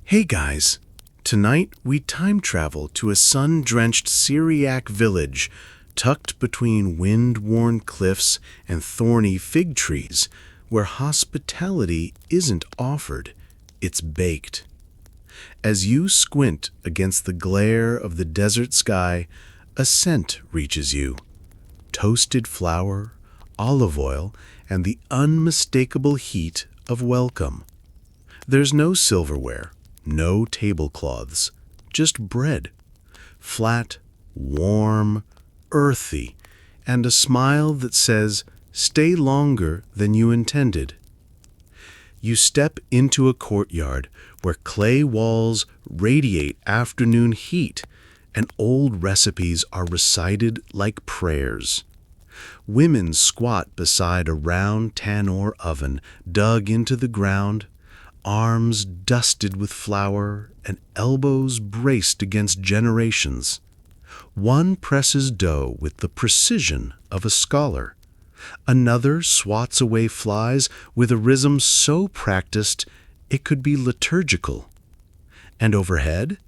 Hey guys, tonight we time travel to a sun-drenched Syriac village tucked between wind-worn cliffs and thorny fig trees where hospitality isn't offered, it's baked. As you squint against the glare of the desert sky, a scent reaches you. Toasted flour, olive oil, and the unmistakable heat of welcome. There's no silverware, no tablecloths, just bread. Flat, warm, earthy, and a smile that says, "Stay longer than you intended." You step into a courtyard where clay walls radiate afternoon heat and old recipes are recited like prayers. Women squat beside a round tan-ore oven dug into the ground, arms dusted with flour and elbows braced against generations. One presses dough with the precision of a scholar. Another swats away flies with a rhythm so practiced it could be liturgical. And overhead,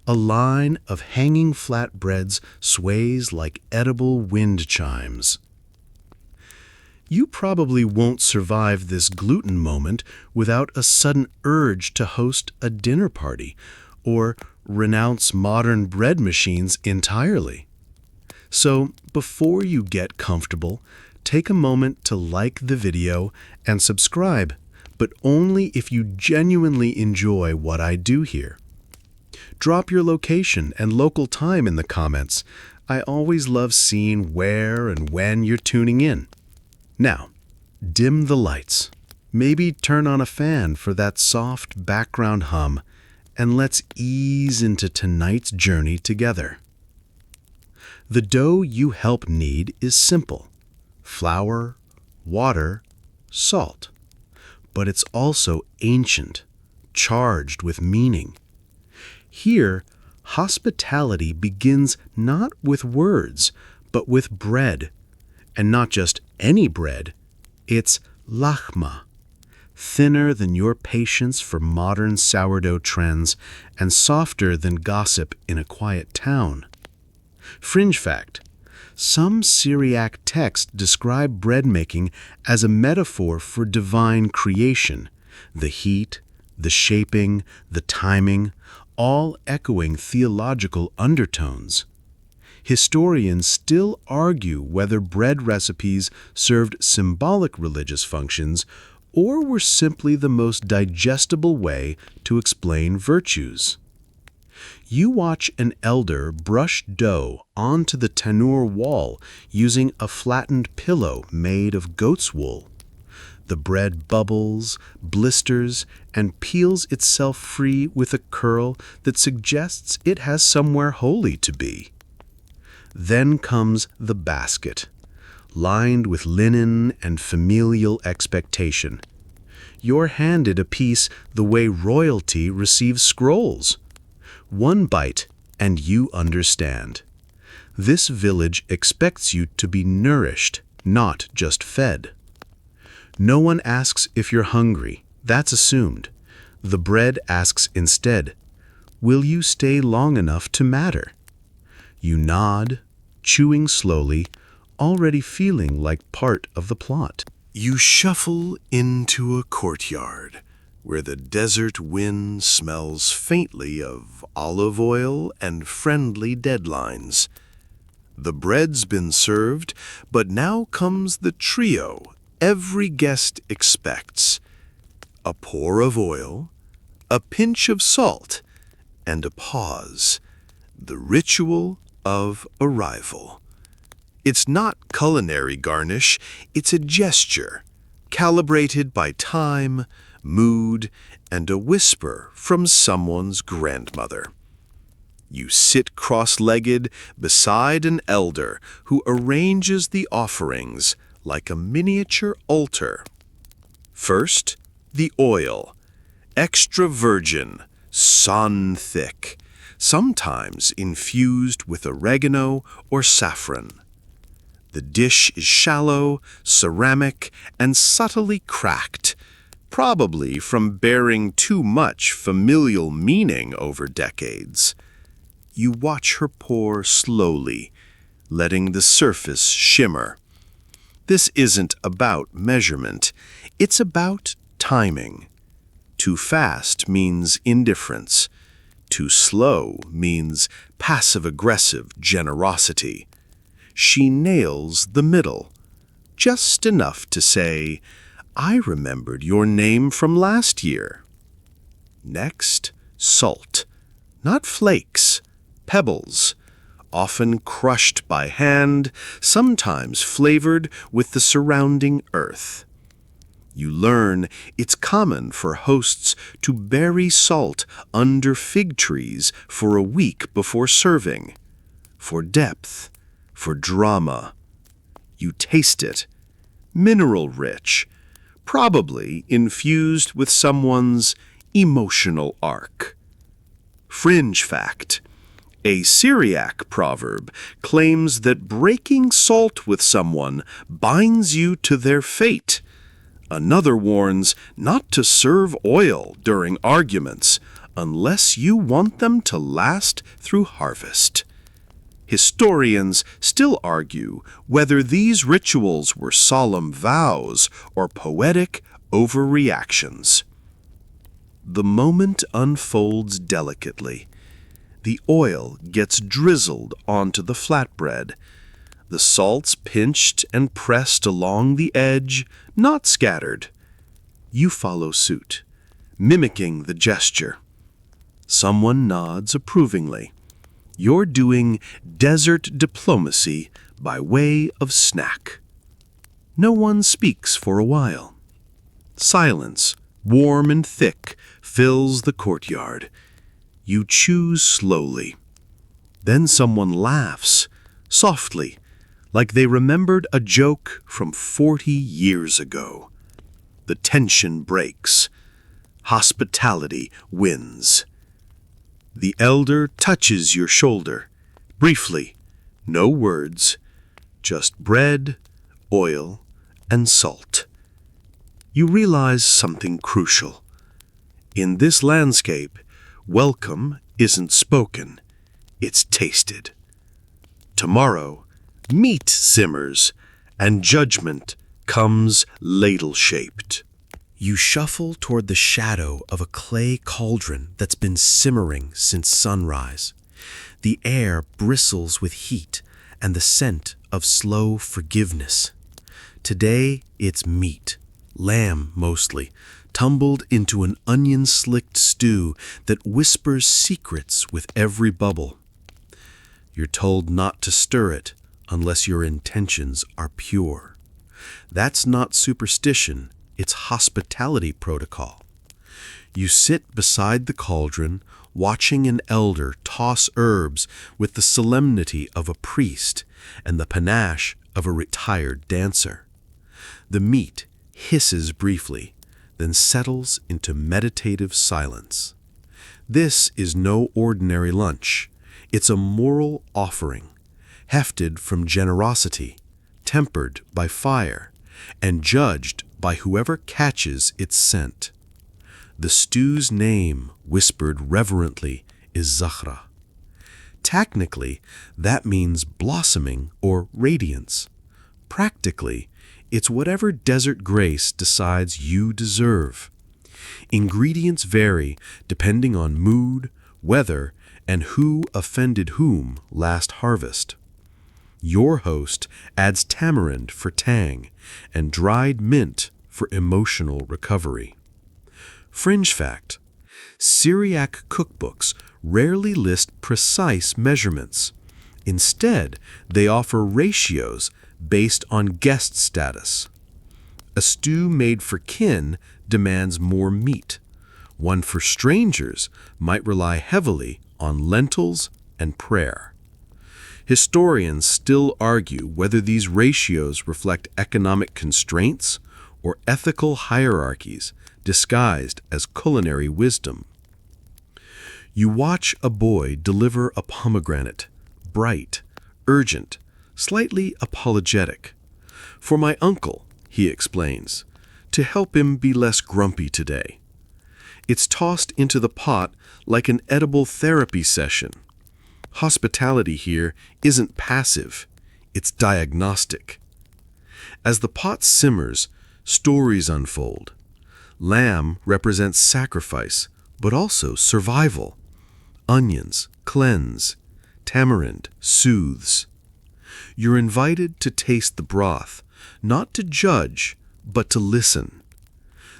a line of hanging flatbreads sways like edible wind chimes. You probably won't survive this gluten moment without a sudden urge to host a dinner party or renounce modern bread machines entirely. So, before you get comfortable, take a moment to like the video and subscribe, but only if you genuinely enjoy what I do here. Drop your location and local time in the comments. I always love seeing where and when you're tuning in. Now, dim the lights. Maybe turn on a fan for that soft background hum, and let's ease into tonight's journey together. The dough you help knead is simple: flour, water, salt. But it's also ancient, charged with meaning. Here, hospitality begins not with words, but with bread. And not just any bread, it's lachma, thinner than your patience for modern sourdough trends and softer than gossip in a quiet town. Fringe fact: some Syriac texts describe bread making as a metaphor for divine creation, the heat, the shaping, the timing, all echoing theological undertones. Historians still argue whether bread recipes served symbolic religious functions or were simply the most digestible way to explain virtues. You watch an elder brush dough onto the tanur wall using a flattened pillow made of goat's wool. The bread bubbles, blisters, and peels itself free with a curl that suggests it has somewhere holy to be. Then comes the basket, lined with linen and familial expectation. You're handed a piece the way royalty receives scrolls. One bite, and you understand. This village expects you to be nourished, not just fed. No one asks if you're hungry, that's assumed. The bread asks instead, will you stay long enough to matter? You nod, chewing slowly, already feeling like part of the plot. You shuffle into a courtyard where the desert wind smells faintly of olive oil and friendly deadlines. The bread's been served, but now comes the trio every guest expects: a pour of oil, a pinch of salt, and a pause. The ritual of arrival. It's not culinary garnish, it's a gesture, calibrated by time, mood, and a whisper from someone's grandmother. You sit cross-legged beside an elder who arranges the offerings like a miniature altar. First, the oil, extra virgin, sun thick, sometimes infused with oregano or saffron. The dish is shallow, ceramic, and subtly cracked. probably from bearing too much familial meaning over decades. You watch her pour slowly, letting the surface shimmer. This isn't about measurement, it's about timing. Too fast means indifference. Too slow means passive-aggressive generosity. She nails the middle, just enough to say, "I remembered your name from last year." Next, salt. Not flakes, pebbles, often crushed by hand, sometimes flavored with the surrounding earth. You learn it's common for hosts to bury salt under fig trees for a week before serving. For depth, for drama. You taste it, mineral-rich, probably infused with someone's emotional arc. Fringe fact: a Syriac proverb claims that breaking salt with someone binds you to their fate. Another warns not to serve oil during arguments unless you want them to last through harvest. Historians still argue whether these rituals were solemn vows or poetic overreactions. The moment unfolds delicately. The oil gets drizzled onto the flatbread. The salt's pinched and pressed along the edge, not scattered. You follow suit, mimicking the gesture. Someone nods approvingly. You're doing desert diplomacy by way of snack. No one speaks for a while. Silence, warm and thick, fills the courtyard. You chew slowly. Then someone laughs, softly, like they remembered a joke from 40 years ago. The tension breaks. Hospitality wins. The elder touches your shoulder, briefly, no words, just bread, oil, and salt. You realize something crucial. In this landscape, welcome isn't spoken, it's tasted. Tomorrow, meat simmers, and judgment comes ladle-shaped. You shuffle toward the shadow of a clay cauldron that's been simmering since sunrise. The air bristles with heat and the scent of slow forgiveness. Today, it's meat, lamb mostly, tumbled into an onion-slicked stew that whispers secrets with every bubble. You're told not to stir it unless your intentions are pure. That's not superstition, it's hospitality protocol. You sit beside the cauldron, watching an elder toss herbs with the solemnity of a priest and the panache of a retired dancer. The meat hisses briefly, then settles into meditative silence. This is no ordinary lunch. It's a moral offering, hefted from generosity, tempered by fire, and judged by whoever catches its scent. The stew's name, whispered reverently, is Zahra. Technically, that means blossoming or radiance. Practically, it's whatever desert grace decides you deserve. Ingredients vary depending on mood, weather, and who offended whom last harvest. Your host adds tamarind for tang and dried mint for emotional recovery. Fringe fact: Syriac cookbooks rarely list precise measurements. Instead, they offer ratios based on guest status. A stew made for kin demands more meat. One for strangers might rely heavily on lentils and prayer. Historians still argue whether these ratios reflect economic constraints or ethical hierarchies disguised as culinary wisdom. You watch a boy deliver a pomegranate, bright, urgent, slightly apologetic. "For my uncle," he explains. to help him be less grumpy today. It's tossed into the pot like an edible therapy session. Hospitality here isn't passive, it's diagnostic. As the pot simmers, stories unfold. Lamb represents sacrifice, but also survival. Onions cleanse. Tamarind soothes. You're invited to taste the broth, not to judge, but to listen.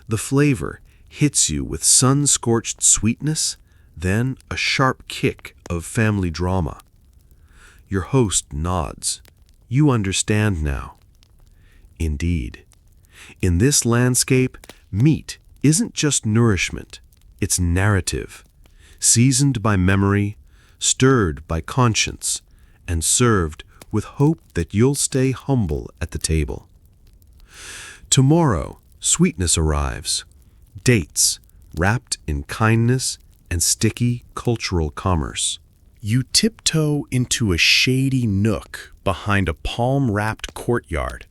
The flavor hits you with sun-scorched sweetness, then a sharp kick of family drama. Your host nods. You understand now. Indeed. In this landscape, meat isn't just nourishment, it's narrative, seasoned by memory, stirred by conscience, and served with hope that you'll stay humble at the table. Tomorrow, sweetness arrives. Dates, wrapped in kindness and sticky cultural commerce. You tiptoe into a shady nook behind a palm-wrapped courtyard,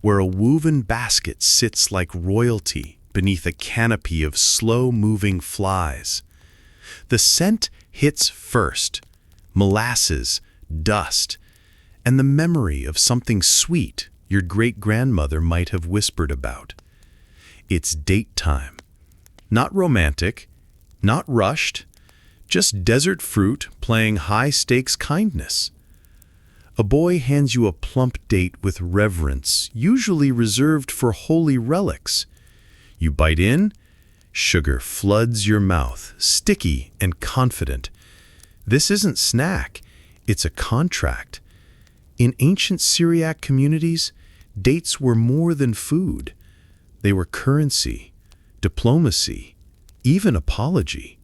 where a woven basket sits like royalty beneath a canopy of slow-moving flies. The scent hits first, molasses, dust, and the memory of something sweet your great-grandmother might have whispered about. It's date time. Not romantic, not rushed, just desert fruit playing high-stakes kindness. A boy hands you a plump date with reverence, usually reserved for holy relics. You bite in, sugar floods your mouth, sticky and confident. This isn't snack, it's a contract. In ancient Syriac communities, dates were more than food. They were currency, diplomacy, even apology.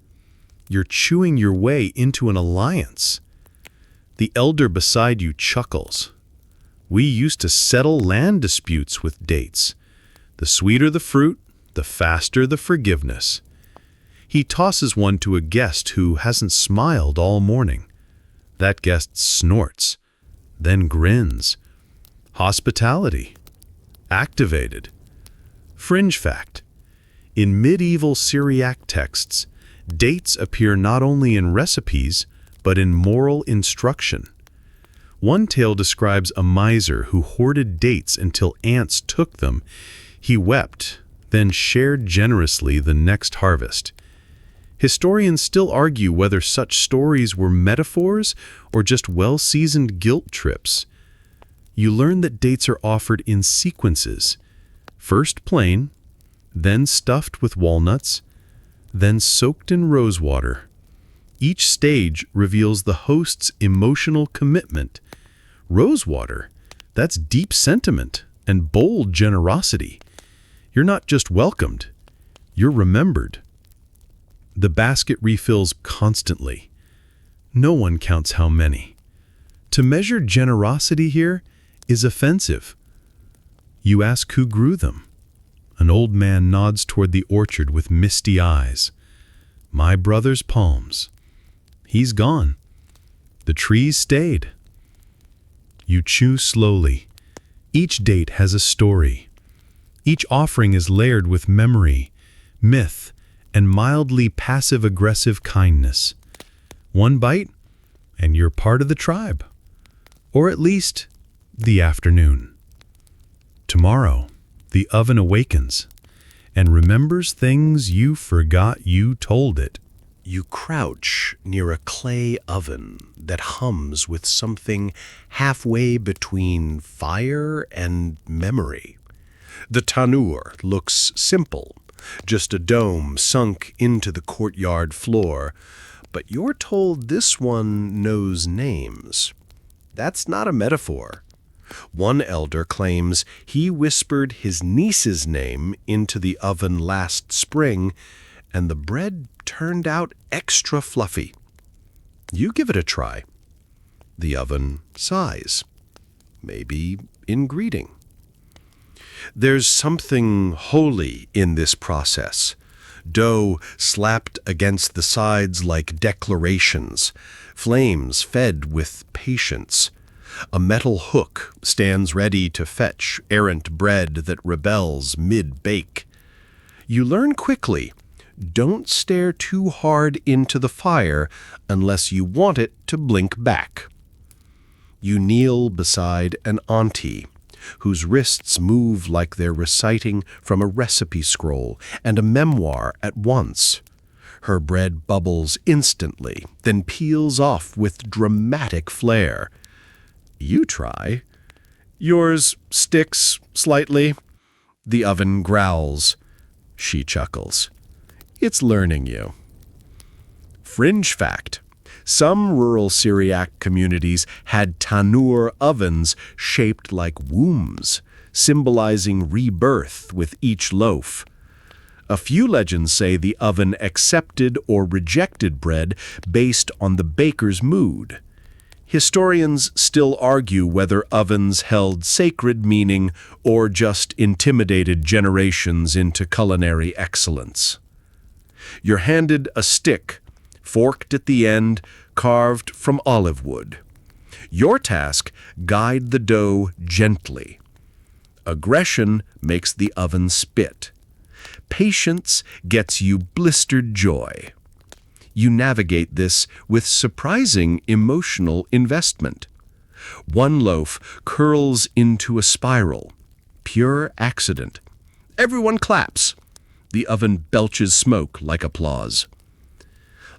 You're chewing your way into an alliance. The elder beside you chuckles. We used to settle land disputes with dates. The sweeter the fruit, the faster the forgiveness. He tosses one to a guest who hasn't smiled all morning. That guest snorts, then grins. Hospitality. Activated. Fringe fact. In medieval Syriac texts, dates appear not only in recipes, but in moral instruction. One tale describes a miser who hoarded dates until ants took them. He wept, then shared generously the next harvest. Historians still argue whether such stories were metaphors or just well-seasoned guilt trips. You learn that dates are offered in sequences. First plain, then stuffed with walnuts, then soaked in rosewater. Each stage reveals the host's emotional commitment. Rosewater, that's deep sentiment and bold generosity. You're not just welcomed, you're remembered. The basket refills constantly. No one counts how many. To measure generosity here is offensive. You ask who grew them. An old man nods toward the orchard with misty eyes. My brother's palms. He's gone. The trees stayed. You chew slowly. Each date has a story. Each offering is layered with memory, myth, and mildly passive-aggressive kindness. One bite, and you're part of the tribe. Or at least, the afternoon. Tomorrow, the oven awakens and remembers things you forgot you told it. You crouch near a clay oven that hums with something halfway between fire and memory. The tanur looks simple, just a dome sunk into the courtyard floor, but you're told this one knows names. That's not a metaphor. One elder claims he whispered his niece's name into the oven last spring, and the bread turned out extra fluffy. You give it a try. The oven sighs, maybe in greeting. There's something holy in this process. Dough slapped against the sides like declarations, flames fed with patience. A metal hook stands ready to fetch errant bread that rebels mid-bake. You learn quickly, don't stare too hard into the fire unless you want it to blink back. You kneel beside an auntie, whose wrists move like they're reciting from a recipe scroll and a memoir at once. Her bread bubbles instantly, then peels off with dramatic flair. You try. Yours sticks slightly. The oven growls. She chuckles. It's learning you. Fringe fact. Some rural Syriac communities had tanur ovens shaped like wombs, symbolizing rebirth with each loaf. A few legends say the oven accepted or rejected bread based on the baker's mood. Historians still argue whether ovens held sacred meaning or just intimidated generations into culinary excellence. You're handed a stick, forked at the end, carved from olive wood. Your task, guide the dough gently. Aggression makes the oven spit. Patience gets you blistered joy. You navigate this with surprising emotional investment. One loaf curls into a spiral. Pure accident. Everyone claps. The oven belches smoke like applause.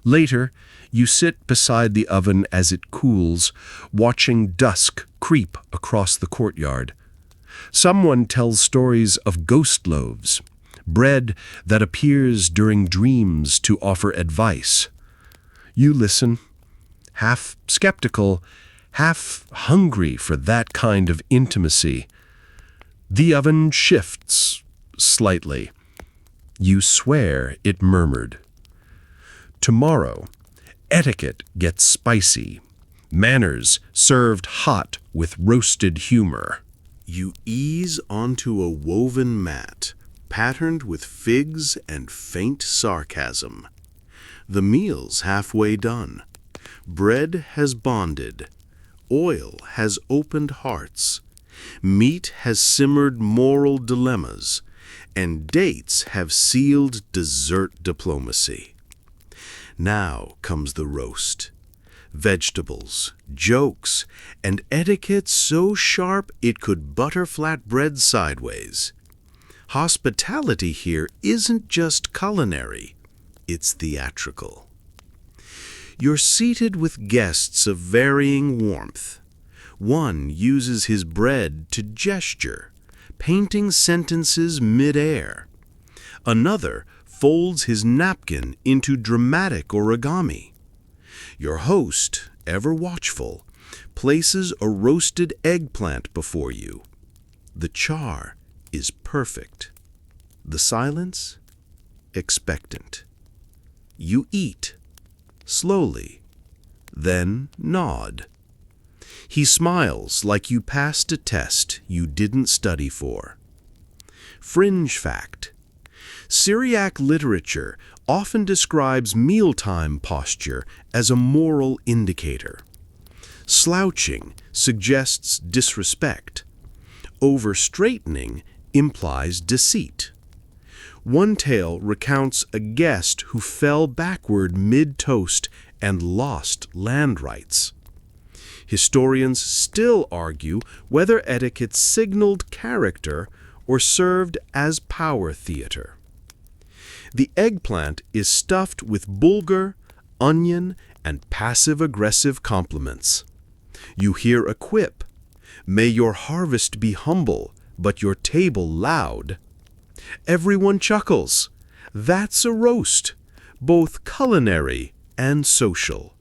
Later, you sit beside the oven as it cools, watching dusk creep across the courtyard. Someone tells stories of ghost loaves, bread that appears during dreams to offer advice. You listen, half skeptical, half hungry for that kind of intimacy. The oven shifts slightly. You swear it murmured. Tomorrow, etiquette gets spicy. Manners served hot with roasted humor. You ease onto a woven mat, patterned with figs and faint sarcasm. The meal's halfway done. Bread has bonded. Oil has opened hearts. Meat has simmered moral dilemmas. And dates have sealed dessert diplomacy. Now comes the roast. Vegetables, jokes, and etiquette so sharp it could butter flat bread sideways. Hospitality here isn't just culinary, it's theatrical. You're seated with guests of varying warmth. One uses his bread to gesture, painting sentences mid-air. Another folds his napkin into dramatic origami. Your host, ever watchful, places a roasted eggplant before you. The char is perfect. The silence, expectant. You eat, slowly, then nod. He smiles like you passed a test you didn't study for. Fringe fact. Syriac literature often describes mealtime posture as a moral indicator. Slouching suggests disrespect. Over-straightening implies deceit. One tale recounts a guest who fell backward mid-toast and lost land rights. Historians still argue whether etiquette signaled character or served as power theater. The eggplant is stuffed with bulgur, onion, and passive-aggressive compliments. You hear a quip, "May your harvest be humble, but your table loud." Everyone chuckles. That's a roast, both culinary and social.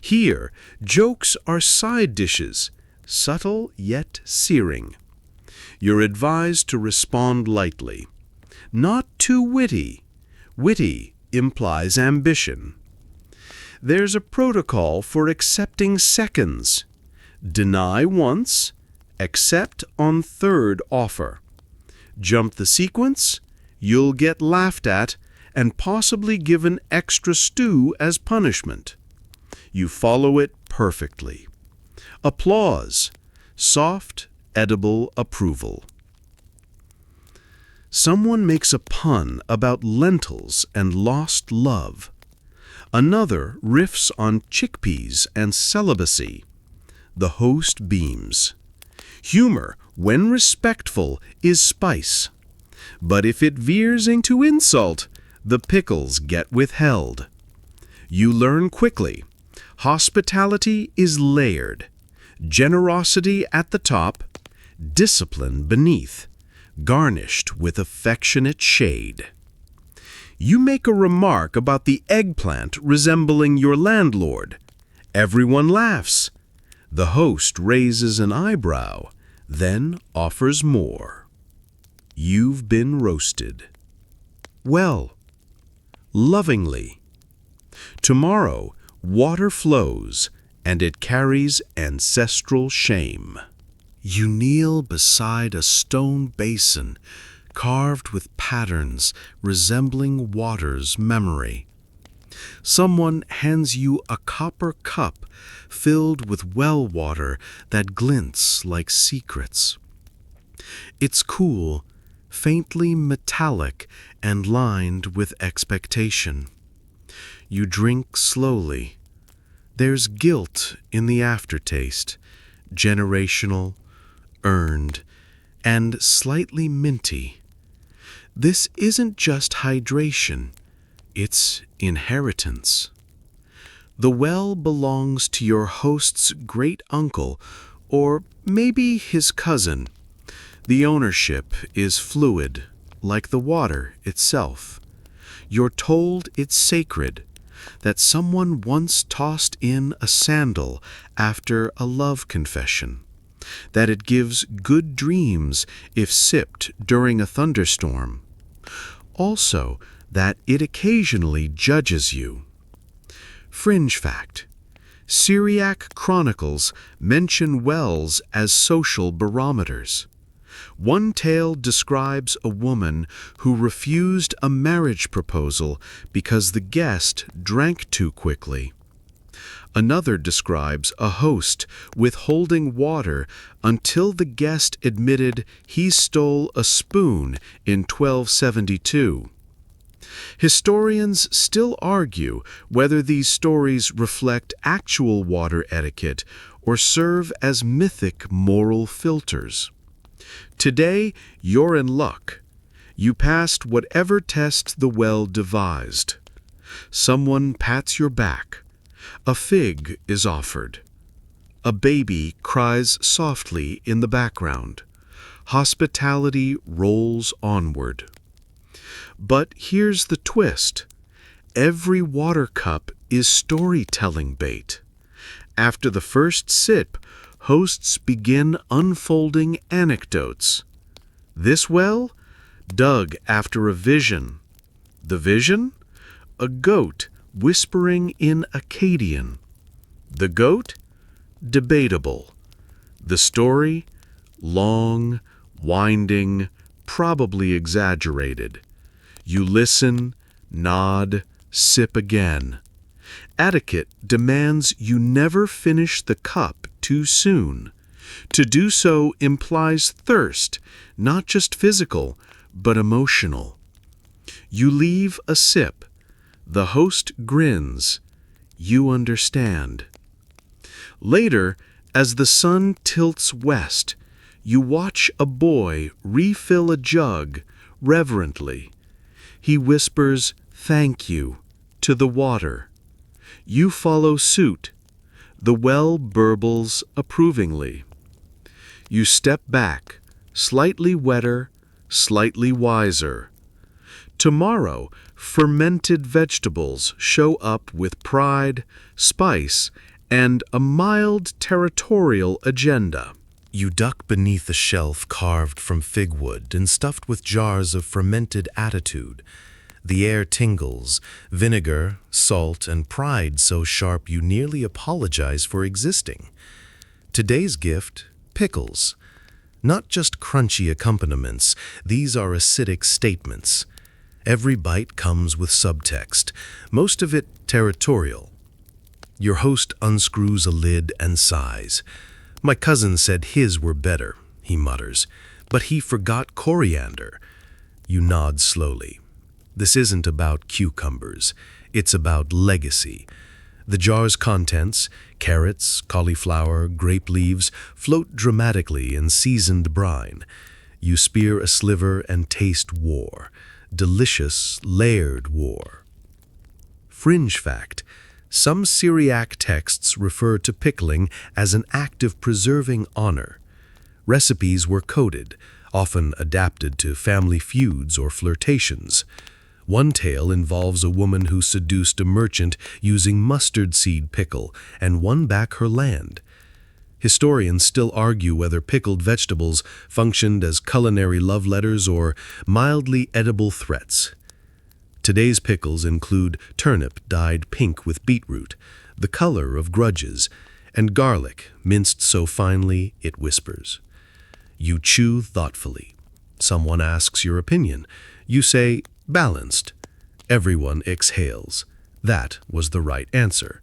Here, jokes are side dishes, subtle yet searing. You're advised to respond lightly. Not too witty. Witty implies ambition. There's a protocol for accepting seconds. Deny once, accept on third offer. Jump the sequence, you'll get laughed at and possibly given extra stew as punishment. You follow it perfectly. Applause, soft, edible approval. Someone makes a pun about lentils and lost love. Another riffs on chickpeas and celibacy. The host beams. Humor, when respectful, is spice. But if it veers into insult, the pickles get withheld. You learn quickly. Hospitality is layered. Generosity at the top, discipline beneath, garnished with affectionate shade. You make a remark about the eggplant resembling your landlord. Everyone laughs. The host raises an eyebrow, then offers more. You've been roasted. Well, lovingly. Tomorrow, water flows, and it carries ancestral shame. You kneel beside a stone basin, carved with patterns resembling water's memory. Someone hands you a copper cup filled with well water that glints like secrets. It's cool, faintly metallic, and lined with expectation. You drink slowly. There's guilt in the aftertaste, generational, earned, and slightly minty. This isn't just hydration, it's inheritance. The well belongs to your host's great-uncle, or maybe his cousin. The ownership is fluid, like the water itself. You're told it's sacred, that someone once tossed in a sandal after a love confession, that it gives good dreams if sipped during a thunderstorm. Also, that it occasionally judges you. Fringe fact: Syriac chronicles mention wells as social barometers. One tale describes a woman who refused a marriage proposal because the guest drank too quickly. Another describes a host withholding water until the guest admitted he stole a spoon in 1272. Historians still argue whether these stories reflect actual water etiquette or serve as mythic moral filters. Today, you're in luck. You passed whatever test the well devised. Someone pats your back. A fig is offered. A baby cries softly in the background. Hospitality rolls onward. But here's the twist. Every water cup is storytelling bait. After the first sip, hosts begin unfolding anecdotes. This well, dug after a vision. The vision? A goat whispering in Akkadian. The goat? Debatable. The story? Long, winding, probably exaggerated. You listen, nod, sip again. Etiquette demands you never finish the cup too soon. To do so implies thirst, not just physical, but emotional. You leave a sip. The host grins. You understand. Later, as the sun tilts west, you watch a boy refill a jug reverently. He whispers, "Thank you," to the water. You follow suit. The well burbles approvingly. You step back, slightly wetter, slightly wiser. Tomorrow, fermented vegetables show up with pride, spice, and a mild territorial agenda. You duck beneath a shelf carved from fig wood and stuffed with jars of fermented attitude. The air tingles, vinegar, salt, and pride so sharp you nearly apologize for existing. Today's gift, pickles. Not just crunchy accompaniments, these are acidic statements. Every bite comes with subtext, most of it territorial. Your host unscrews a lid and sighs. My cousin said his were better, he mutters, but he forgot coriander. You nod slowly. This isn't about cucumbers. It's about legacy. The jar's contents, carrots, cauliflower, grape leaves, float dramatically in seasoned brine. You spear a sliver and taste war. Delicious, layered war. Fringe fact: some Syriac texts refer to pickling as an act of preserving honor. Recipes were coded, often adapted to family feuds or flirtations. One tale involves a woman who seduced a merchant using mustard seed pickle and won back her land. Historians still argue whether pickled vegetables functioned as culinary love letters or mildly edible threats. Today's pickles include turnip dyed pink with beetroot, the color of grudges, and garlic minced so finely it whispers. You chew thoughtfully. Someone asks your opinion. You say, balanced. Everyone exhales. That was the right answer.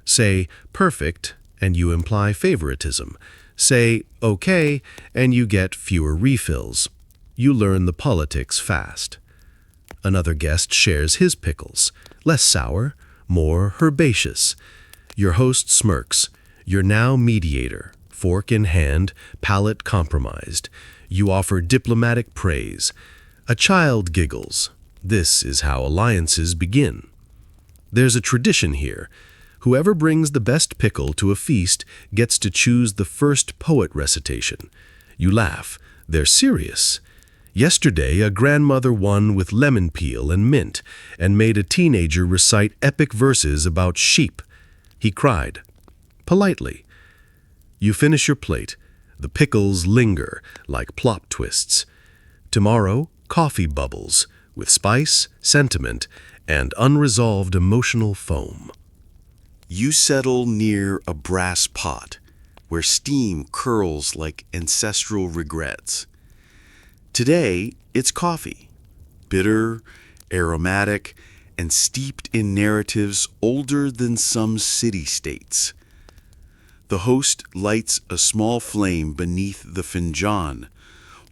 Say, perfect, and you imply favoritism. Say, okay, and you get fewer refills. You learn the politics fast. Another guest shares his pickles. Less sour, more herbaceous. Your host smirks. You're now mediator. Fork in hand, palate compromised. You offer diplomatic praise. A child giggles. This is how alliances begin. There's a tradition here. Whoever brings the best pickle to a feast gets to choose the first poet recitation. You laugh. They're serious. Yesterday, a grandmother won with lemon peel and mint and made a teenager recite epic verses about sheep. He cried. Politely. You finish your plate. The pickles linger like plot twists. Tomorrow, coffee bubbles with spice, sentiment, and unresolved emotional foam. You settle near a brass pot where steam curls like ancestral regrets. Today, it's coffee, bitter, aromatic, and steeped in narratives older than some city-states. The host lights a small flame beneath the finjan,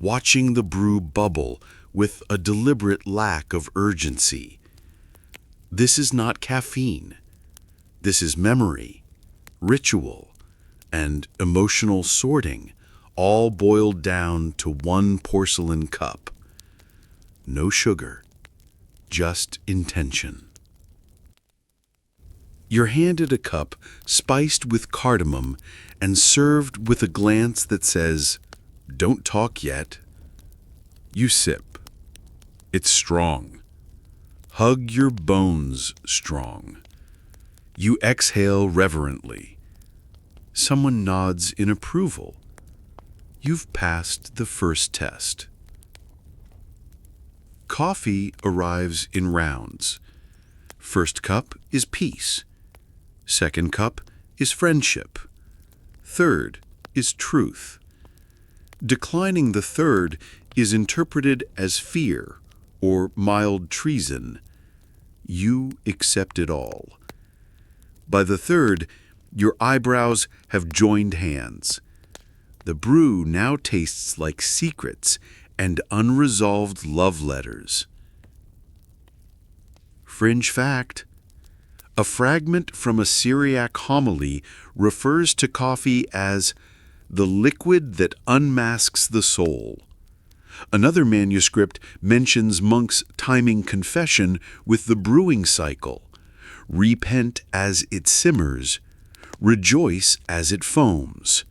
watching the brew bubble with a deliberate lack of urgency. This is not caffeine. This is memory, ritual, and emotional sorting, all boiled down to one porcelain cup. No sugar, just intention. You're handed a cup spiced with cardamom and served with a glance that says, "Don't talk yet." You sip. It's strong. Hug your bones strong. You exhale reverently. Someone nods in approval. You've passed the first test. Coffee arrives in rounds. First cup is peace. Second cup is friendship. Third is truth. Declining the third is interpreted as fear or mild treason. You accept it all. By the third, your eyebrows have joined hands. The brew now tastes like secrets and unresolved love letters. Fringe fact: a fragment from a Syriac homily refers to coffee as the liquid that unmasks the soul. Another manuscript mentions monks timing confession with the brewing cycle. Repent as it simmers, rejoice as it foams.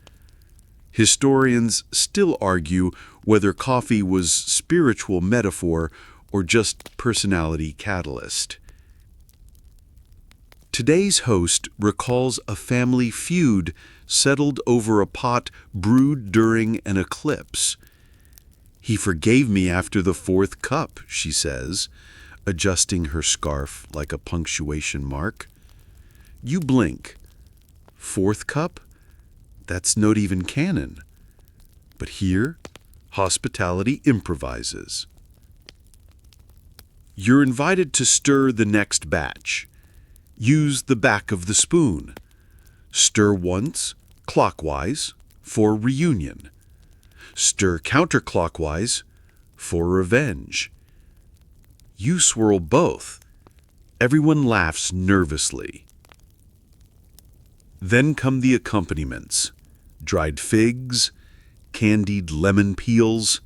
Historians still argue whether coffee was spiritual metaphor or just personality catalyst. Today's host recalls a family feud settled over a pot brewed during an eclipse. "He forgave me after the fourth cup," she says, adjusting her scarf like a punctuation mark. You blink. Fourth cup? That's not even canon. But here, hospitality improvises. You're invited to stir the next batch. Use the back of the spoon. Stir once, clockwise, for reunion. Stir counterclockwise for revenge. You swirl both. Everyone laughs nervously. Then come the accompaniments: dried figs, candied lemon peels,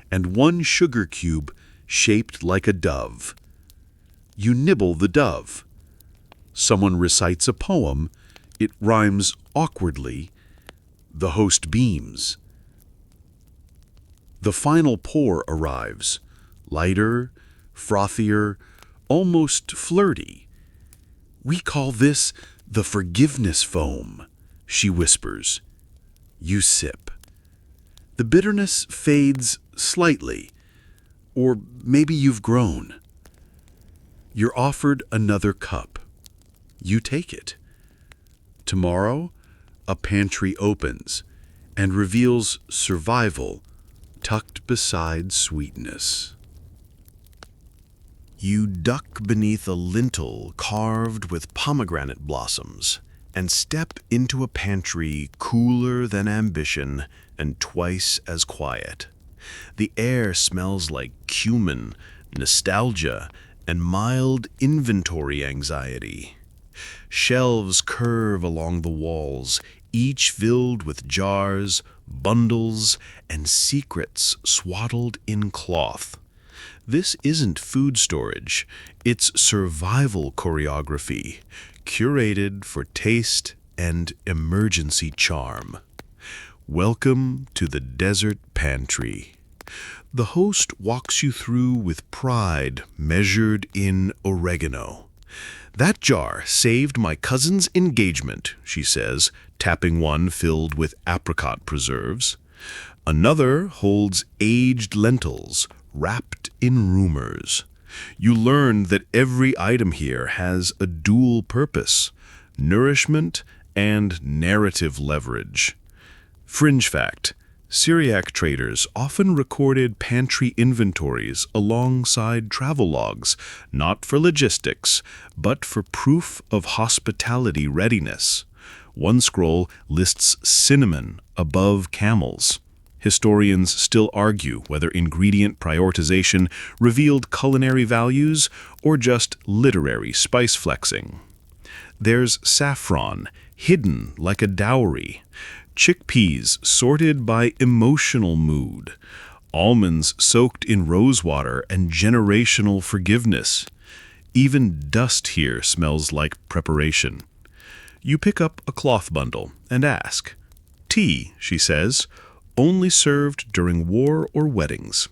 and one sugar cube shaped like a dove. You nibble the dove. Someone recites a poem. It rhymes awkwardly. The host beams. The final pour arrives, lighter, frothier, almost flirty. We call this the forgiveness foam, she whispers. You sip. The bitterness fades slightly, or maybe you've grown. You're offered another cup. You take it. Tomorrow, a pantry opens and reveals survival tucked beside sweetness. You duck beneath a lintel carved with pomegranate blossoms and step into a pantry cooler than ambition and twice as quiet. The air smells like cumin, nostalgia, and mild inventory anxiety. Shelves curve along the walls, each filled with jars, bundles, and secrets swaddled in cloth. This isn't food storage, it's survival choreography, curated for taste and emergency charm. Welcome to the desert pantry. The host walks you through with pride measured in oregano. That jar saved my cousin's engagement, she says, tapping one filled with apricot preserves. Another holds aged lentils, wrapped in rumors. You learn that every item here has a dual purpose: nourishment and narrative leverage. Fringe fact: Syriac traders often recorded pantry inventories alongside travelogues, not for logistics, but for proof of hospitality readiness. One scroll lists cinnamon above camels. Historians still argue whether ingredient prioritization revealed culinary values or just literary spice flexing. There's saffron, hidden like a dowry. Chickpeas sorted by emotional mood. Almonds soaked in rosewater and generational forgiveness. Even dust here smells like preparation. You pick up a cloth bundle and ask. Tea, she says, only served during war or weddings.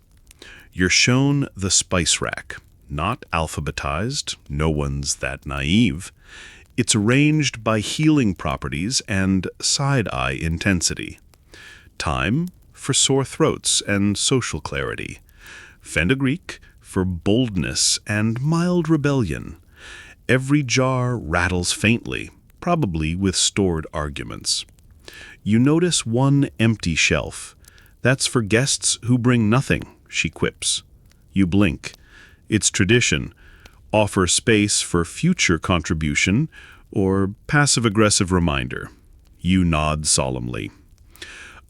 You're shown the spice rack, not alphabetized, no one's that naive. It's arranged by healing properties and side-eye intensity. Thyme for sore throats and social clarity. Fenugreek for boldness and mild rebellion. Every jar rattles faintly, probably with stored arguments. You notice one empty shelf. That's for guests who bring nothing, she quips. You blink. It's tradition. Offer space for future contribution or passive-aggressive reminder. You nod solemnly.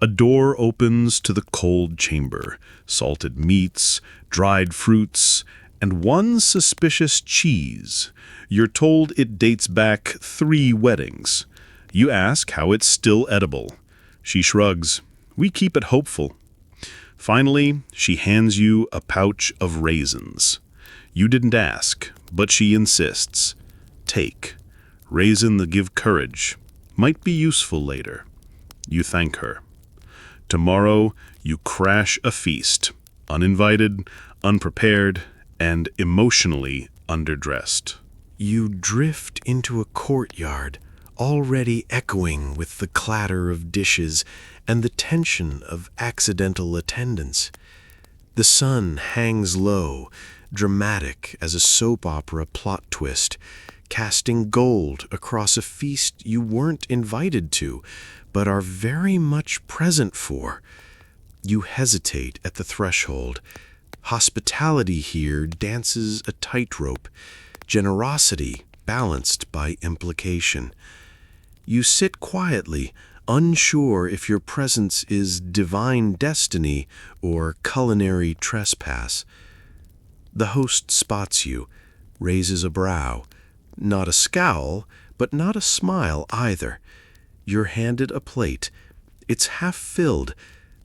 A door opens to the cold chamber, salted meats, dried fruits, and one suspicious cheese. You're told it dates back 3 weddings. You ask how it's still edible. She shrugs. We keep it hopeful. Finally, she hands you a pouch of raisins. You didn't ask, but she insists. Take. Raisin that give courage. Might be useful later. You thank her. Tomorrow, you crash a feast. Uninvited, unprepared, and emotionally underdressed. You drift into a courtyard, already echoing with the clatter of dishes and the tension of accidental attendance. The sun hangs low, dramatic as a soap opera plot twist, casting gold across a feast you weren't invited to, but are very much present for. You hesitate at the threshold. Hospitality here dances a tightrope. Generosity balanced by implication. You sit quietly, unsure if your presence is divine destiny or culinary trespass. The host spots you, raises a brow. Not a scowl, but not a smile either. You're handed a plate. It's half filled.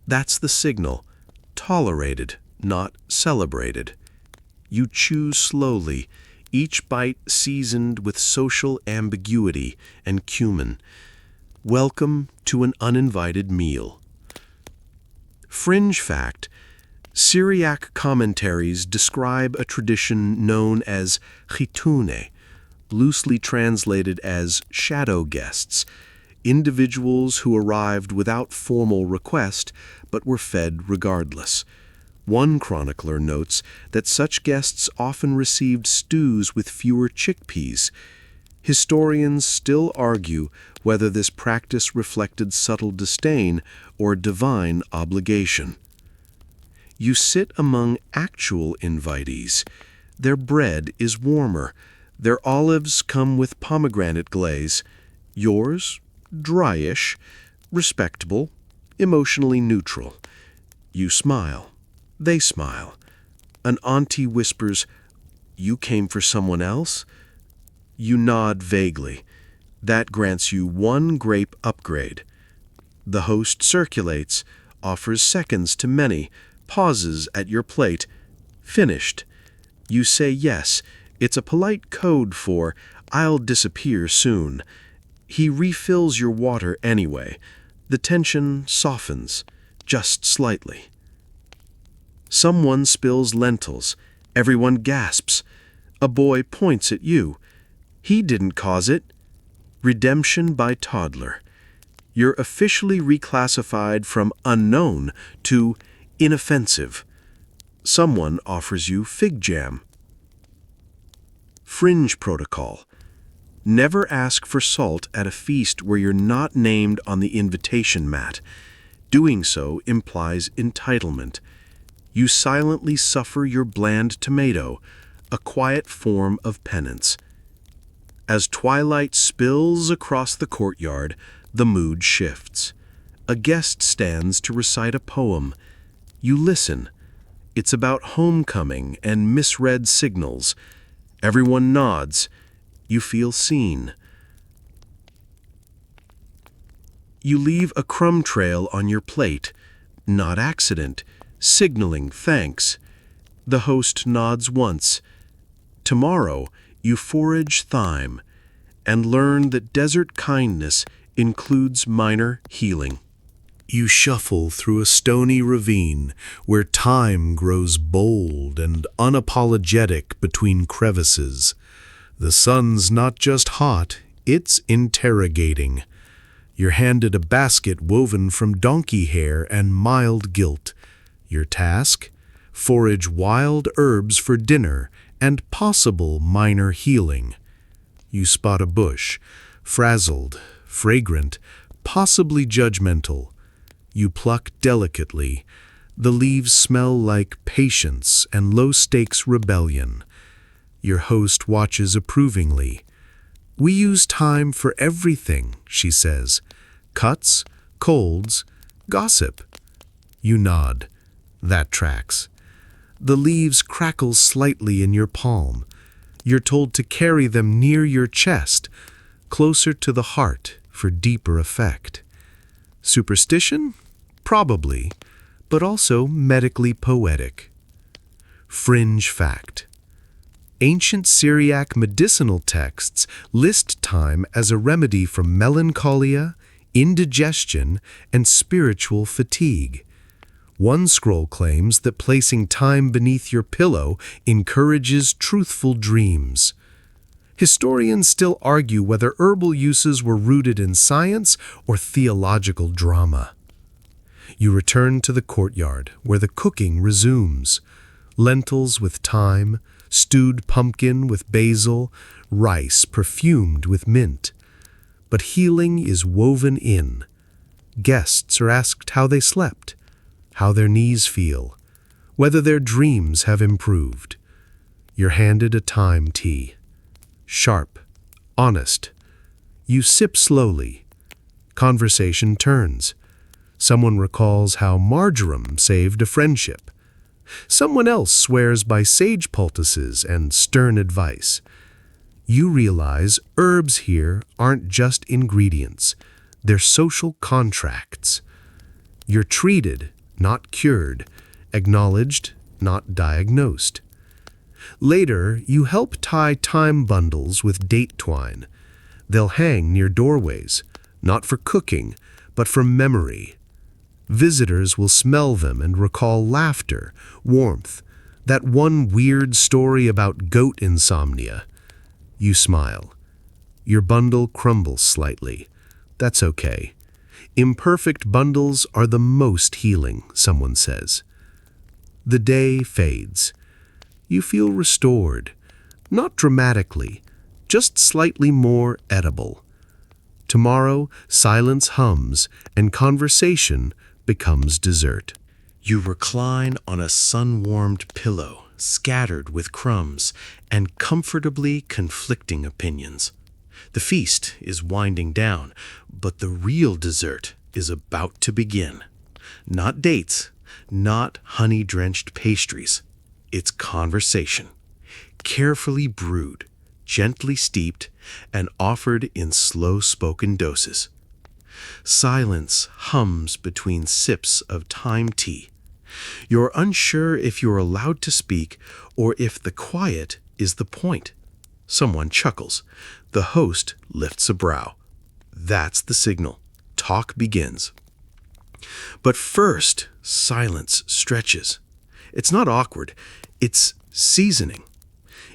That's the signal. Tolerated, not celebrated. You chew slowly, each bite seasoned with social ambiguity and cumin. Welcome to an uninvited meal. Fringe fact: Syriac commentaries describe a tradition known as chitune, loosely translated as shadow guests, individuals who arrived without formal request but were fed regardless. One chronicler notes that such guests often received stews with fewer chickpeas. Historians still argue whether this practice reflected subtle disdain or divine obligation. You sit among actual invitees. Their bread is warmer. Their olives come with pomegranate glaze. Yours, dryish, respectable, emotionally neutral. You smile. They smile. An auntie whispers, "You came for someone else?" You nod vaguely. That grants you one grape upgrade. The host circulates, offers seconds to many, pauses at your plate. Finished. You say yes. It's a polite code for, "I'll disappear soon." He refills your water anyway. The tension softens, just slightly. Someone spills lentils. Everyone gasps. A boy points at you. He didn't cause it. Redemption by toddler. You're officially reclassified from unknown to inoffensive. Someone offers you fig jam. Fringe protocol. Never ask for salt at a feast where you're not named on the invitation mat. Doing so implies entitlement. You silently suffer your bland tomato, a quiet form of penance. As twilight spills across the courtyard, the mood shifts. A guest stands to recite a poem. You listen. It's about homecoming and misread signals. Everyone nods. You feel seen. You leave a crumb trail on your plate. Not accident. Signaling thanks. The host nods once. Tomorrow, you forage thyme and learn that desert kindness includes minor healing. You shuffle through a stony ravine where time grows bold and unapologetic between crevices. The sun's not just hot, it's interrogating. You're handed a basket woven from donkey hair and mild guilt. Your task? Forage wild herbs for dinner and possible minor healing. You spot a bush, frazzled, fragrant, possibly judgmental. You pluck delicately. The leaves smell like patience and low-stakes rebellion. Your host watches approvingly. "We use time for everything," she says. "Cuts, colds, gossip." You nod. That tracks. The leaves crackle slightly in your palm. You're told to carry them near your chest, closer to the heart for deeper effect. Superstition? Probably, but also medically poetic. Fringe fact. Ancient Syriac medicinal texts list time as a remedy for melancholia, indigestion, and spiritual fatigue. One scroll claims that placing time beneath your pillow encourages truthful dreams. Historians still argue whether herbal uses were rooted in science or theological drama. You return to the courtyard, where the cooking resumes. Lentils with thyme, stewed pumpkin with basil, rice perfumed with mint. But healing is woven in. Guests are asked how they slept, how their knees feel, whether their dreams have improved. You're handed a thyme tea. Sharp, honest. You sip slowly. Conversation turns. Someone recalls how marjoram saved a friendship. Someone else swears by sage poultices and stern advice. You realize herbs here aren't just ingredients, they're social contracts. You're treated, not cured, acknowledged, not diagnosed. Later, you help tie time bundles with date twine. They'll hang near doorways, not for cooking, but for memory. Visitors will smell them and recall laughter, warmth, that one weird story about goat insomnia. You smile. Your bundle crumbles slightly. That's okay. Imperfect bundles are the most healing, someone says. The day fades. You feel restored. Not dramatically, just slightly more edible. Tomorrow, silence hums and conversation becomes dessert. You recline on a sun-warmed pillow, scattered with crumbs and comfortably conflicting opinions. The feast is winding down, but the real dessert is about to begin. Not dates, not honey-drenched pastries. It's conversation, carefully brewed, gently steeped, and offered in slow-spoken doses. Silence hums between sips of time tea. You're unsure if you're allowed to speak or if the quiet is the point. Someone chuckles. The host lifts a brow. That's the signal. Talk begins. But first, silence stretches. It's not awkward. It's seasoning.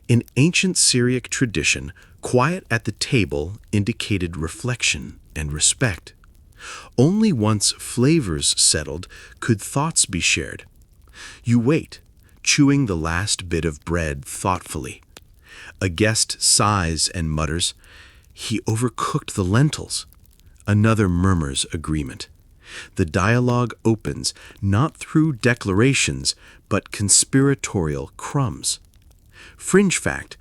In ancient Syriac tradition, quiet at the table indicated reflection and respect. Only once flavors settled could thoughts be shared. You wait, chewing the last bit of bread thoughtfully. A guest sighs and mutters, "He overcooked the lentils." Another murmurs agreement. The dialogue opens not through declarations, but conspiratorial crumbs. Fringe fact: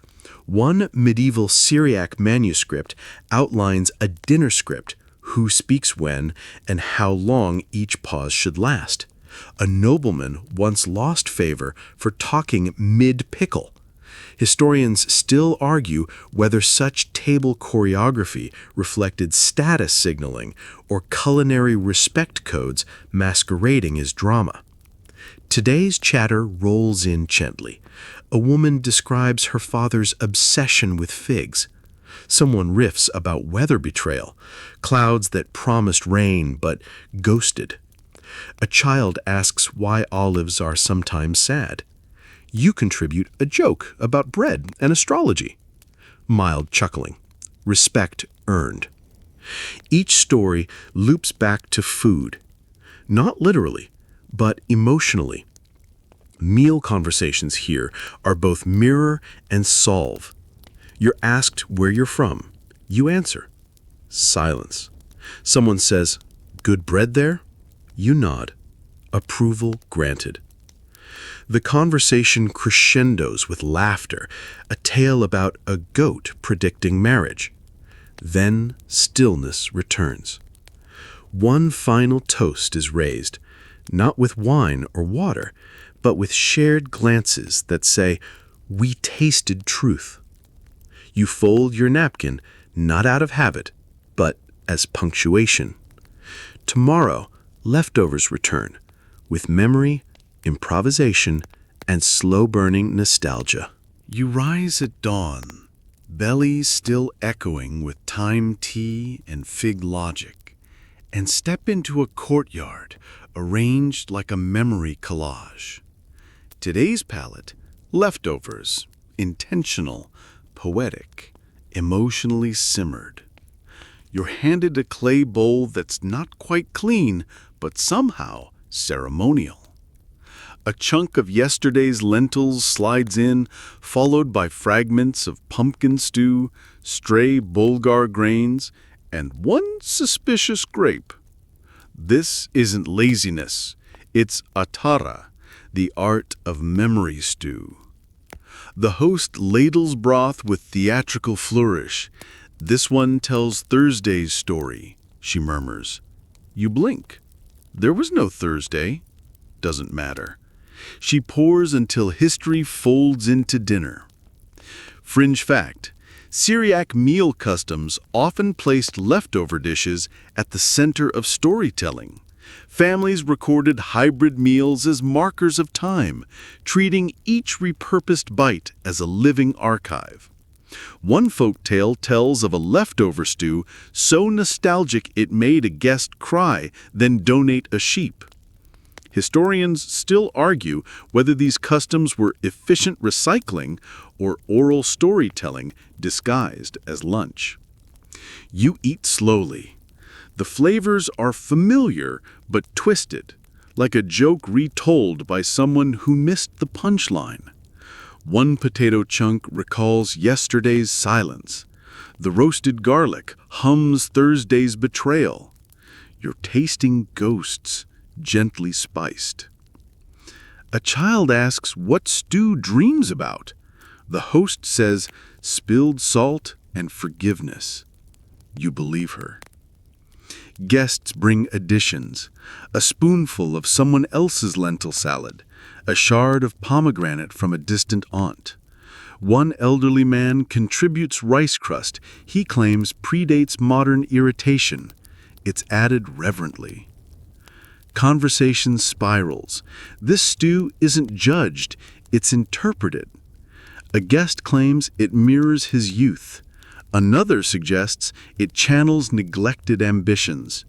one medieval Syriac manuscript outlines a dinner script, who speaks when, and how long each pause should last. A nobleman once lost favor for talking mid-pickle. Historians still argue whether such table choreography reflected status signaling or culinary respect codes masquerading as drama. Today's chatter rolls in gently. A woman describes her father's obsession with figs. Someone riffs about weather betrayal, clouds that promised rain but ghosted. A child asks why olives are sometimes sad. You contribute a joke about bread and astrology. Mild chuckling. Respect earned. Each story loops back to food, not literally, but emotionally. Meal conversations here are both mirror and solve. You're asked where you're from. You answer. Silence. Someone says, "Good bread there?" You nod. Approval granted. The conversation crescendos with laughter, a tale about a goat predicting marriage. Then stillness returns. One final toast is raised, not with wine or water, but with shared glances that say, "We tasted truth." You fold your napkin, not out of habit, but as punctuation. Tomorrow, leftovers return, with memory, improvisation, and slow-burning nostalgia. You rise at dawn, belly still echoing with time tea and fig logic, and step into a courtyard arranged like a memory collage. Today's palette, leftovers, intentional, poetic, emotionally simmered. You're handed a clay bowl that's not quite clean, but somehow ceremonial. A chunk of yesterday's lentils slides in, followed by fragments of pumpkin stew, stray bulgur grains, and one suspicious grape. This isn't laziness, it's atara, the art of memory stew. The host ladles broth with theatrical flourish, "This one tells Thursday's story," she murmurs. You blink. There was no Thursday. Doesn't matter. She pours until history folds into dinner. Fringe fact: Syriac meal customs often placed leftover dishes at the center of storytelling. Families recorded hybrid meals as markers of time, treating each repurposed bite as a living archive. One folk tale tells of a leftover stew so nostalgic it made a guest cry, then donate a sheep. Historians still argue whether these customs were efficient recycling or oral storytelling disguised as lunch. You eat slowly. The flavors are familiar but twisted, like a joke retold by someone who missed the punchline. One potato chunk recalls yesterday's silence. The roasted garlic hums Thursday's betrayal. You're tasting ghosts, gently spiced. A child asks what stew dreams about. The host says spilled salt and forgiveness. You believe her. Guests bring additions: a spoonful of someone else's lentil salad, a shard of pomegranate from a distant aunt. One elderly man contributes rice crust he claims predates modern irritation. It's added reverently. Conversation spirals. This stew isn't judged, it's interpreted. A guest claims it mirrors his youth. Another suggests it channels neglected ambitions.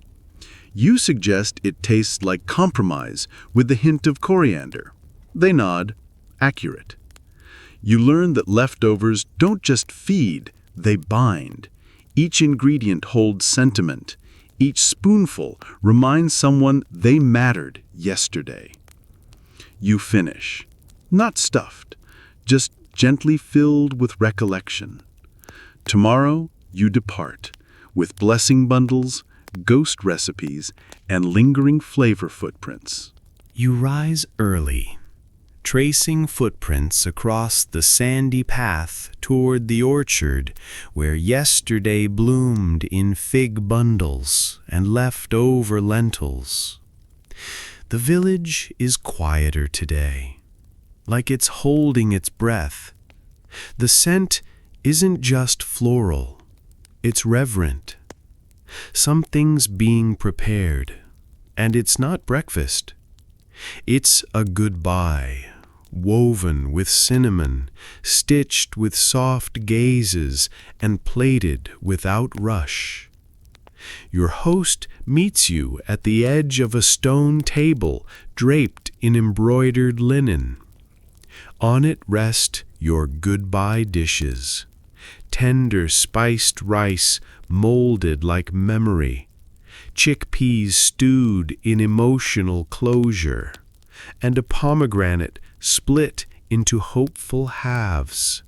You suggest it tastes like compromise with a hint of coriander. They nod. Accurate. You learn that leftovers don't just feed, they bind. Each ingredient holds sentiment. Each spoonful reminds someone they mattered yesterday. You finish. Not stuffed, just gently filled with recollection. Tomorrow, you depart, with blessing bundles, ghost recipes, and lingering flavor footprints. You rise early, tracing footprints across the sandy path toward the orchard where yesterday bloomed in fig bundles and left-over lentils. The village is quieter today, like it's holding its breath. The scent isn't just floral, it's reverent. Something's being prepared, and it's not breakfast. It's a goodbye, woven with cinnamon, stitched with soft gazes, and plated without rush. Your host meets you at the edge of a stone table draped in embroidered linen. On it rest your goodbye dishes. Tender spiced rice molded like memory, chickpeas stewed in emotional closure, and a pomegranate split into hopeful halves.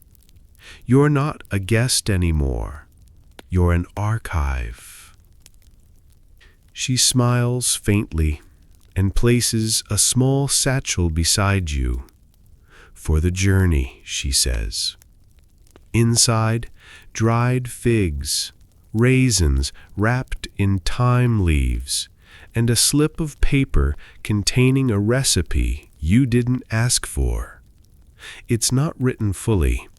You're not a guest anymore. You're an archive. She smiles faintly and places a small satchel beside you. For the journey, she says. Inside, dried figs, raisins wrapped in thyme leaves, and a slip of paper containing a recipe you didn't ask for. It's not written fully,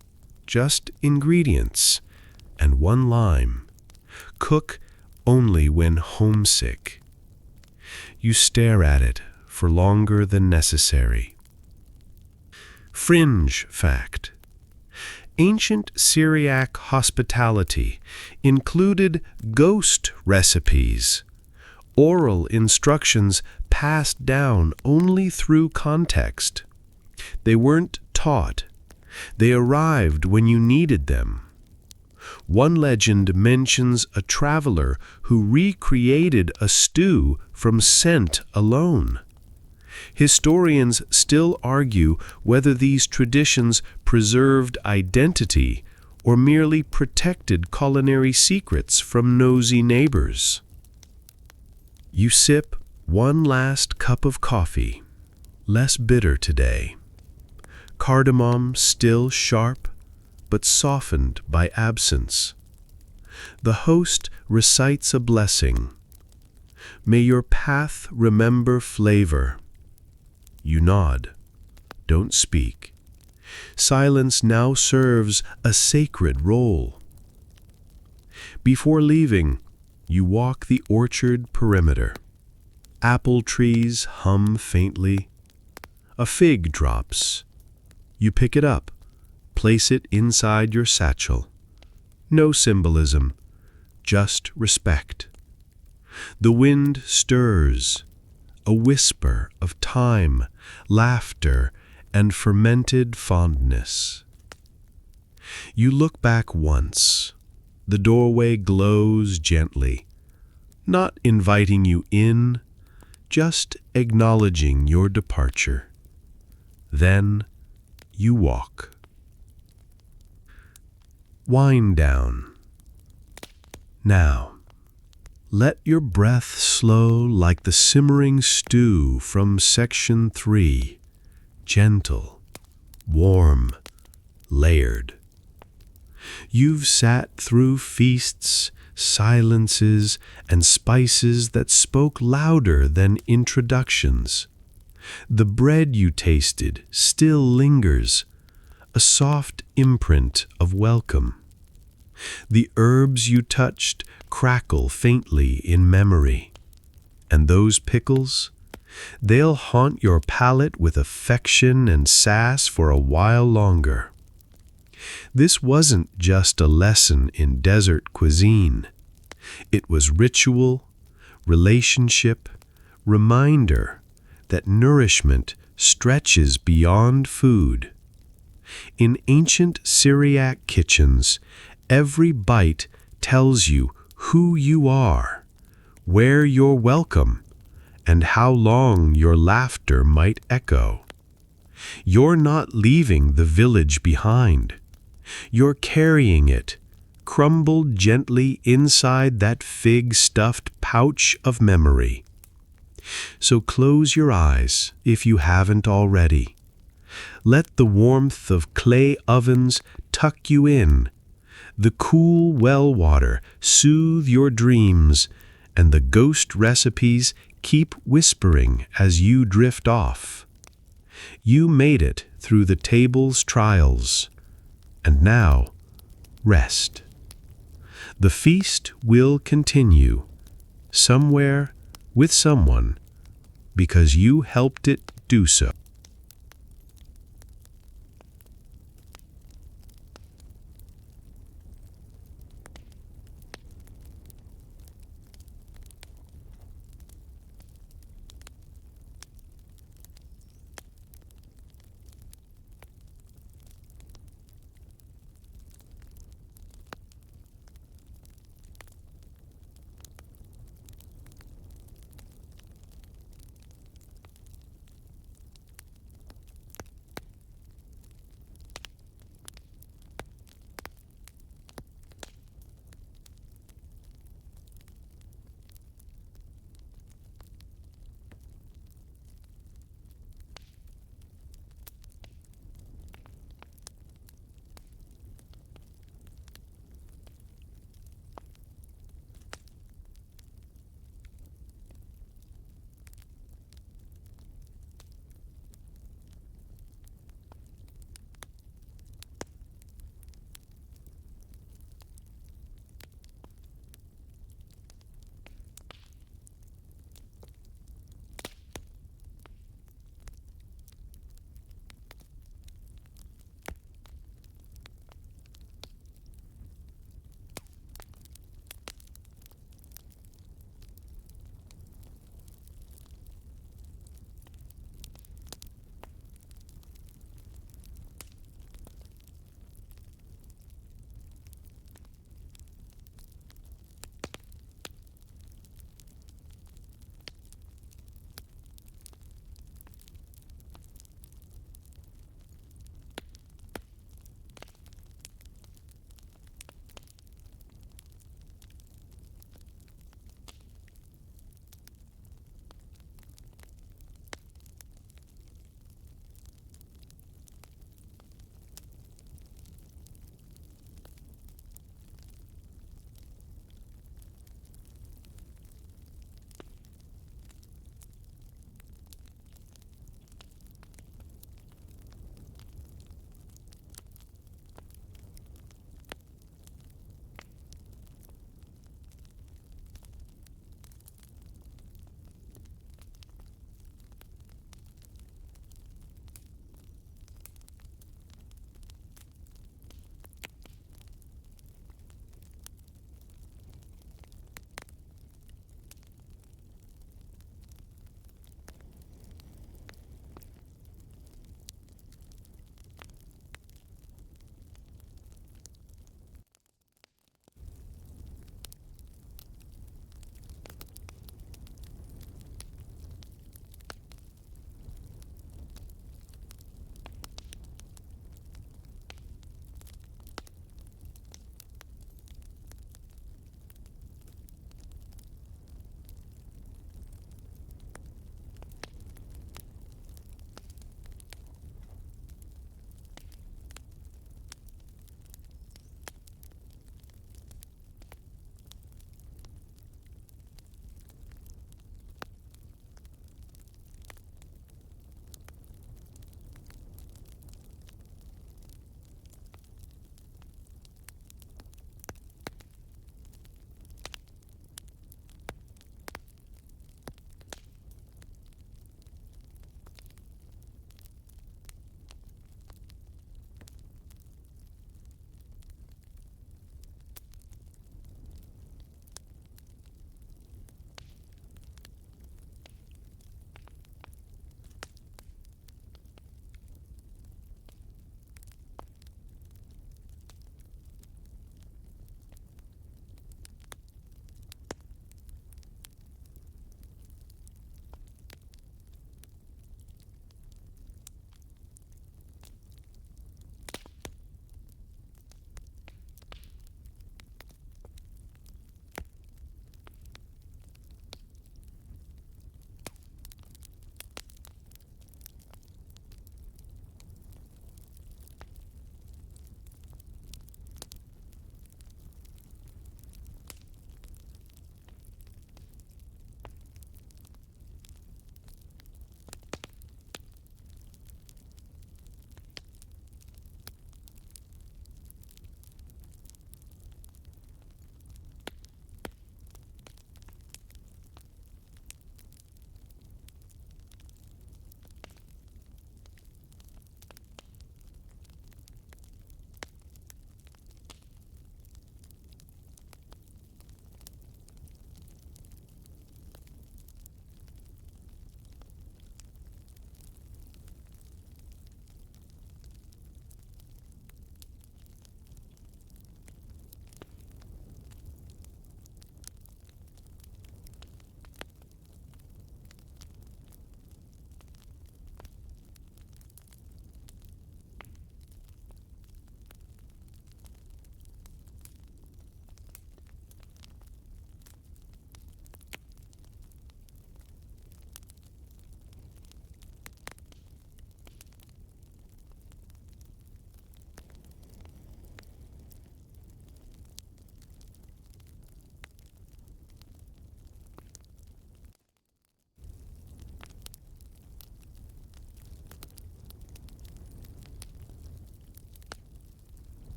just ingredients and one line. Cook only when homesick. You stare at it for longer than necessary. Fringe fact: ancient Syriac hospitality included ghost recipes, oral instructions passed down only through context. They weren't taught. They arrived when you needed them. One legend mentions a traveler who recreated a stew from scent alone. Historians still argue whether these traditions preserved identity or merely protected culinary secrets from nosy neighbors. You sip one last cup of coffee, less bitter today. Cardamom still sharp, but softened by absence. The host recites a blessing. May your path remember flavor. You nod. Don't speak. Silence now serves a sacred role. Before leaving, you walk the orchard perimeter. Apple trees hum faintly. A fig drops. You pick it up, place it inside your satchel. No symbolism, just respect. The wind stirs, a whisper of time, laughter, and fermented fondness. You look back once. The doorway glows gently, not inviting you in, just acknowledging your departure. Then you walk. Wind down. Now, let your breath slow like the simmering stew from Section 3, gentle, warm, layered. You've sat through feasts, silences, and spices that spoke louder than introductions. The bread you tasted still lingers, a soft imprint of welcome. The herbs you touched crackle faintly in memory. And those pickles? They'll haunt your palate with affection and sass for a while longer. This wasn't just a lesson in desert cuisine. It was ritual, relationship, reminder that nourishment stretches beyond food. In ancient Syriac kitchens, every bite tells you who you are, where you're welcome, and how long your laughter might echo. You're not leaving the village behind. You're carrying it, crumbled gently inside that fig-stuffed pouch of memory. So close your eyes if you haven't already. Let the warmth of clay ovens tuck you in, the cool well water soothe your dreams, and the ghost recipes keep whispering as you drift off. You made it through the table's trials. And now, rest. The feast will continue, somewhere with someone, because you helped it do so.